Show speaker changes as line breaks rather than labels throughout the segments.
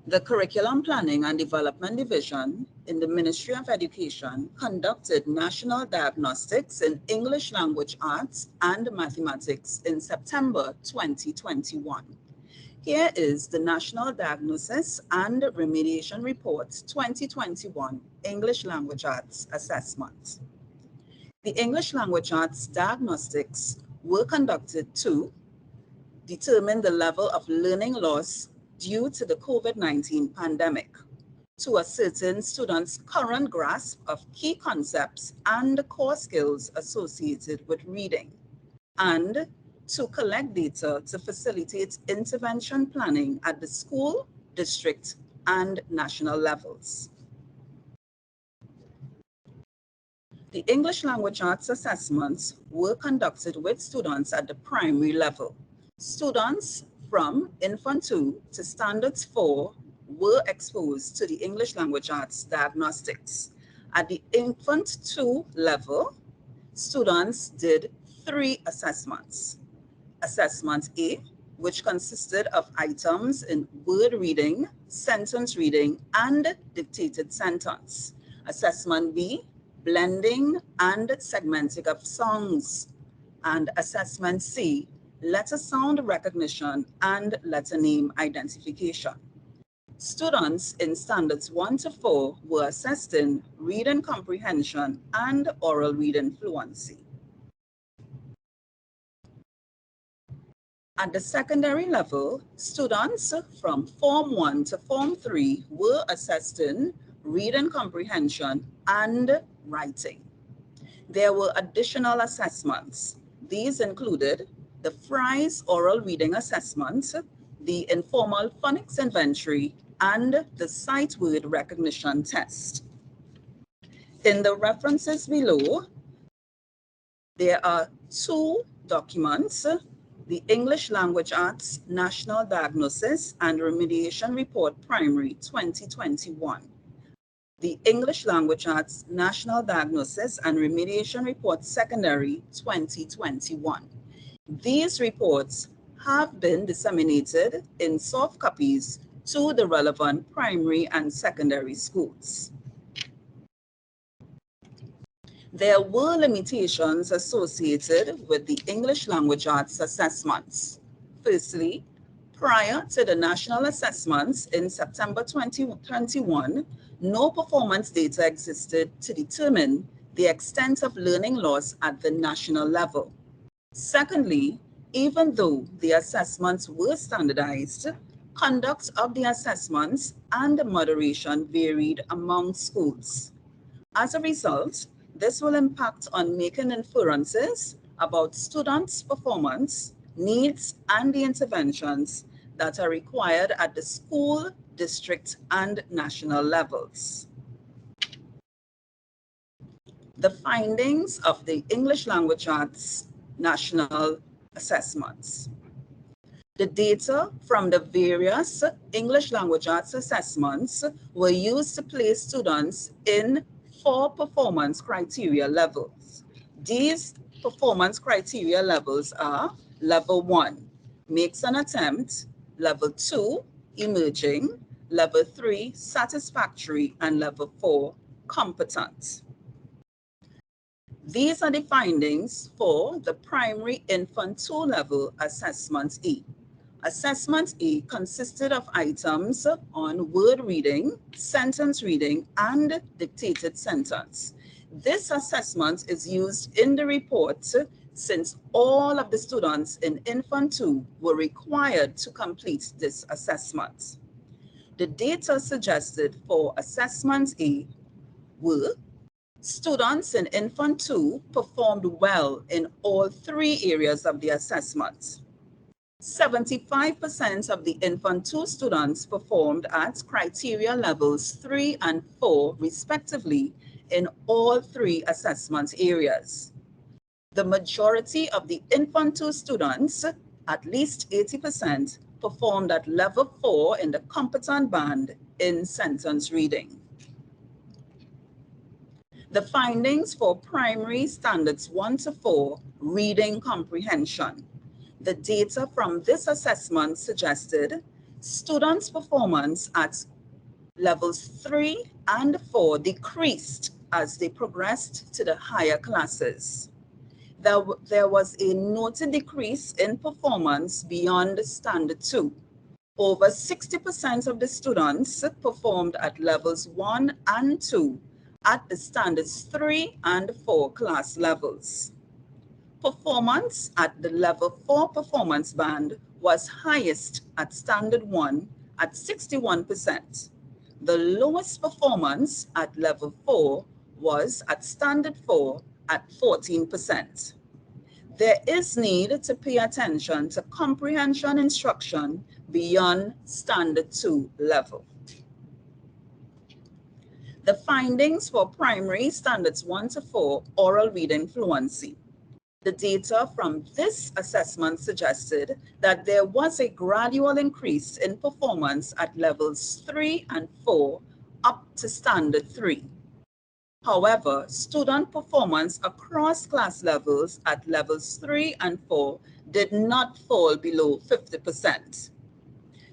The Curriculum Planning and Development Division in the Ministry of Education conducted national diagnostics in English Language Arts and Mathematics in September 2021. Here is the National Diagnosis and Remediation Report 2021 English Language Arts Assessment. The English Language Arts diagnostics were conducted to determine the level of learning loss due to the COVID-19 pandemic, to ascertain students' current grasp of key concepts and core skills associated with reading, and to collect data to facilitate intervention planning at the school, district, and national levels. The English Language Arts assessments were conducted with students at the primary level. Students from Infant 2 to Standards 4 were exposed to the English Language Arts diagnostics. At the Infant 2 level, students did 3 assessments. Assessment A, which consisted of items in word reading, sentence reading, and dictated sentence. Assessment B, blending and segmenting of songs. And Assessment C, letter sound recognition and letter name identification. Students in Standards 1 to 4 were assessed in reading comprehension and oral reading fluency. At the secondary level, students from Form 1 to Form 3 were assessed in reading comprehension and writing. There were additional assessments. These included the Fry's Oral Reading Assessment, the Informal Phonics Inventory, and the Sight Word Recognition Test. In the references below, there are 2 documents: the English Language Arts National Diagnosis and Remediation Report Primary 2021, the English Language Arts National Diagnosis and Remediation Report Secondary 2021. These reports have been disseminated in soft copies to the relevant primary and secondary schools. There were limitations associated with the English Language Arts assessments. Firstly, prior to the national assessments in September 2021, no performance data existed to determine the extent of learning loss at the national level. Secondly, even though the assessments were standardized, conduct of the assessments and moderation varied among schools. As a result, this will impact on making inferences about students' performance, needs, and the interventions that are required at the school, district, and national levels. The findings of the English Language Arts National Assessments. The data from the various English Language Arts assessments were used to place students in 4 performance criteria levels. These performance criteria levels are Level 1, makes an attempt; Level 2, emerging; Level 3, satisfactory; and Level 4, competent. These are the findings for the primary Infant 2 level Assessment E. Assessment E consisted of items on word reading, sentence reading, and dictated sentence. This assessment is used in the report since all of the students in Infant 2 were required to complete this assessment. The data suggested for Assessment E were: students in Infant 2 performed well in all 3 areas of the assessment. 75% of the Infant 2 students performed at criteria levels 3 and 4 respectively in all 3 assessment areas. The majority of the Infant 2 students, at least 80%, performed at level 4 in the competent band in sentence reading. The findings for primary Standards 1 to 4 reading comprehension. The data from this assessment suggested students' performance at levels 3 and 4 decreased as they progressed to the higher classes. There was a noted decrease in performance beyond standard 2. Over 60% of the students performed at levels 1 and 2 at the standards 3 and 4 class levels. Performance at the level 4 performance band was highest at standard 1 at 61%. The lowest performance at level 4 was at standard 4 at 14%. There is need to pay attention to comprehension instruction beyond standard 2 level. The findings for primary standards 1 to 4 oral reading fluency. The data from this assessment suggested that there was a gradual increase in performance at levels 3 and 4 up to standard 3. However, student performance across class levels at levels 3 and 4 did not fall below 50%.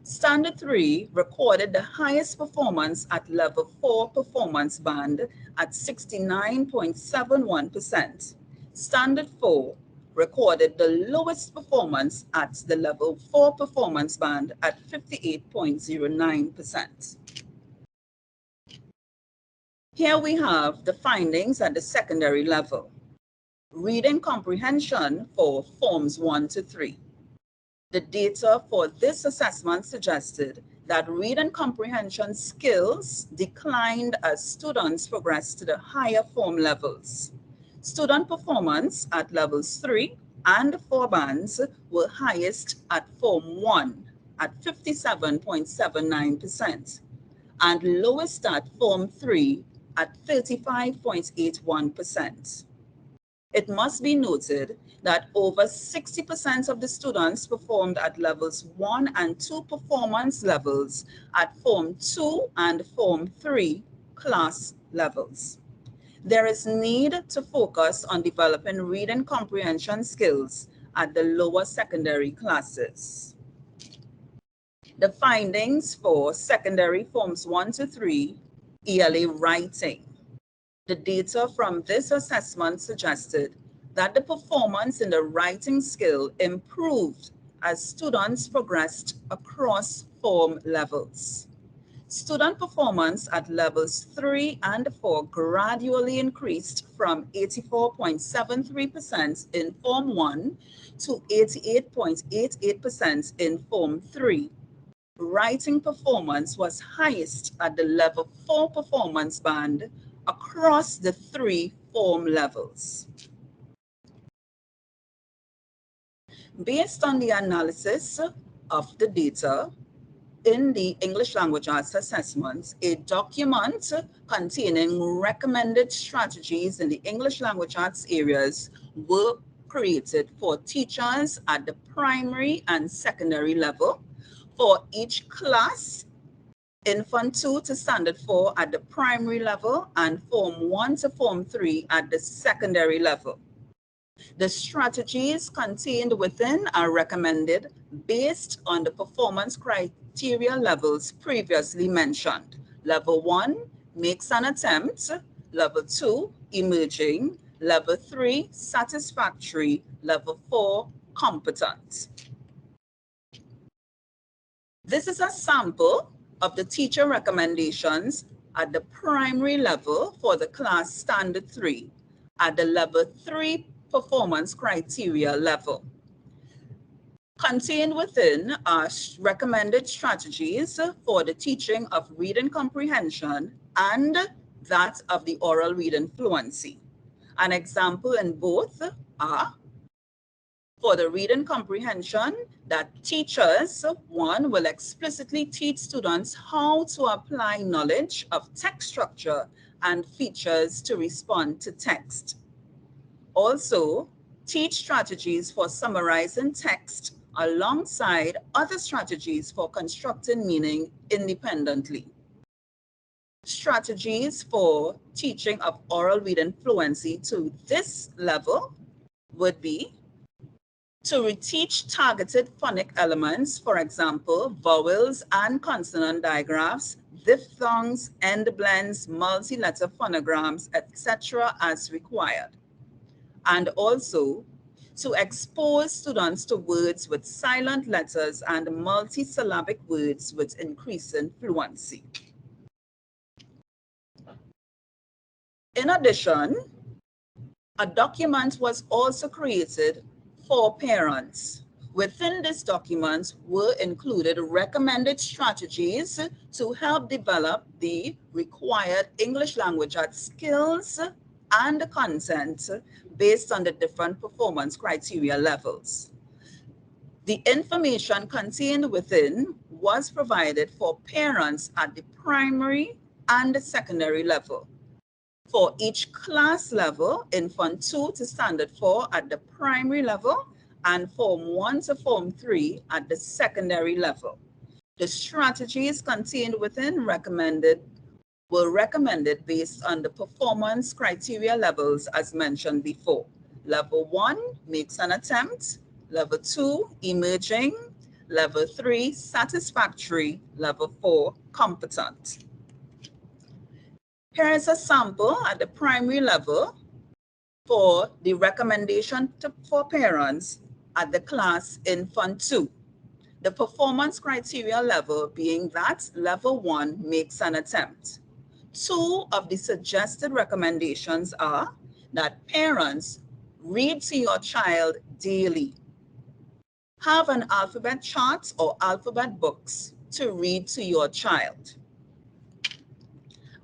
Standard 3 recorded the highest performance at level 4 performance band at 69.71%. Standard 4 recorded the lowest performance at the level 4 performance band at 58.09%. Here we have the findings at the secondary level. Reading comprehension for forms 1 to 3. The data for this assessment suggested that reading comprehension skills declined as students progressed to the higher form levels. Student performance at levels 3 and 4 bands were highest at Form 1 at 57.79% and lowest at Form 3 at 35.81%. It must be noted that over 60% of the students performed at levels 1 and 2 performance levels at Form 2 and Form 3 class levels. There is need to focus on developing reading comprehension skills at the lower secondary classes. The findings for secondary Forms 1 to 3 ELA writing. The data from this assessment suggested that the performance in the writing skill improved as students progressed across form levels. Student performance at levels 3 and 4 gradually increased from 84.73% in Form 1 to 88.88% in Form 3. Writing performance was highest at the level 4 performance band across the 3 form levels. Based on the analysis of the data, in the English Language Arts Assessment, a document containing recommended strategies in the English Language Arts areas were created for teachers at the primary and secondary level for each class, Infant 2 to Standard 4 at the primary level and Form 1 to Form 3 at the secondary level. The strategies contained within are recommended based on the performance criteria levels previously mentioned. Level 1, makes an attempt. Level 2, emerging. Level 3, satisfactory. Level 4, competent. This is a sample of the teacher recommendations at the primary level for the class Standard 3 at the Level 3 performance criteria level. Contained within are recommended strategies for the teaching of reading comprehension and that of the oral reading fluency. An example in both are for the reading comprehension that teachers, 1, will explicitly teach students how to apply knowledge of text structure and features to respond to text. Also, teach strategies for summarizing text alongside other strategies for constructing meaning independently. Strategies for teaching of oral reading fluency to this level would be To reteach targeted phonic elements, for example, vowels and consonant digraphs, diphthongs, end blends, multi-letter phonograms, etc. as required. And also to expose students to words with silent letters and multisyllabic words with increasing fluency. In addition, a document was also created for parents. Within this document were included recommended strategies to help develop the required English language arts skills and content based on the different performance criteria levels. The information contained within was provided for parents at the primary and secondary level. For each class level, in Form 2 to Standard 4 at the primary level, and Form 1 to Form 3 at the secondary level. The strategies contained within were recommended based on the performance criteria levels as mentioned before. Level 1, makes an attempt. Level 2, emerging. Level 3, satisfactory. Level 4, competent. Here is a sample at the primary level for the recommendation for parents at the class in Fund 2. The performance criteria level being that level 1 makes an attempt. Two of the suggested recommendations are that parents read to your child daily. Have an alphabet chart or alphabet books to read to your child.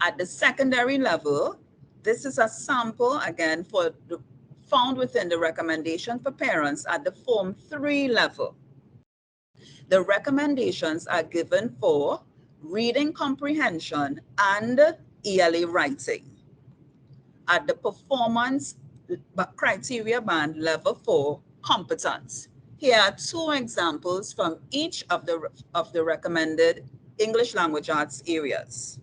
At the secondary level, this is a sample again found within the recommendation for parents at the Form 3 level. The recommendations are given for reading comprehension and ELA writing. At the performance criteria band level 4, competence. Here are two examples from each of the recommended English language arts areas.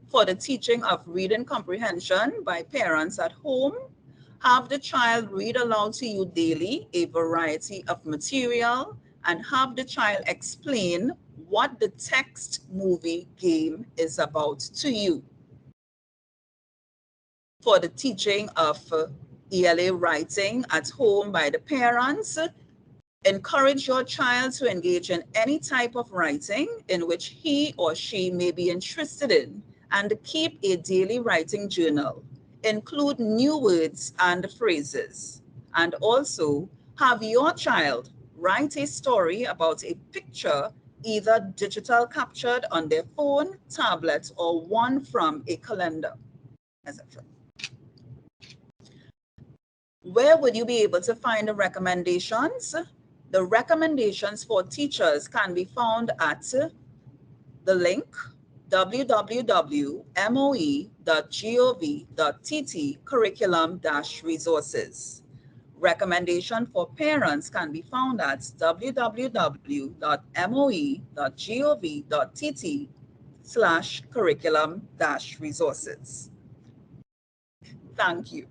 For the teaching of reading comprehension by parents at home, have the child read aloud to you daily a variety of material and have the child explain what the text movie game is about to you. For the teaching of ELA writing at home by the parents, encourage your child to engage in any type of writing in which he or she may be interested in and keep a daily writing journal. Include new words and phrases. And also have your child write a story about a picture, either digital captured on their phone, tablet, or one from a calendar, etc. Where would you be able to find the recommendations? The recommendations for teachers can be found at the link www.moe.gov.tt curriculum-resources. Recommendation for parents can be found at www.moe.gov.tt/curriculum-resources. Thank you.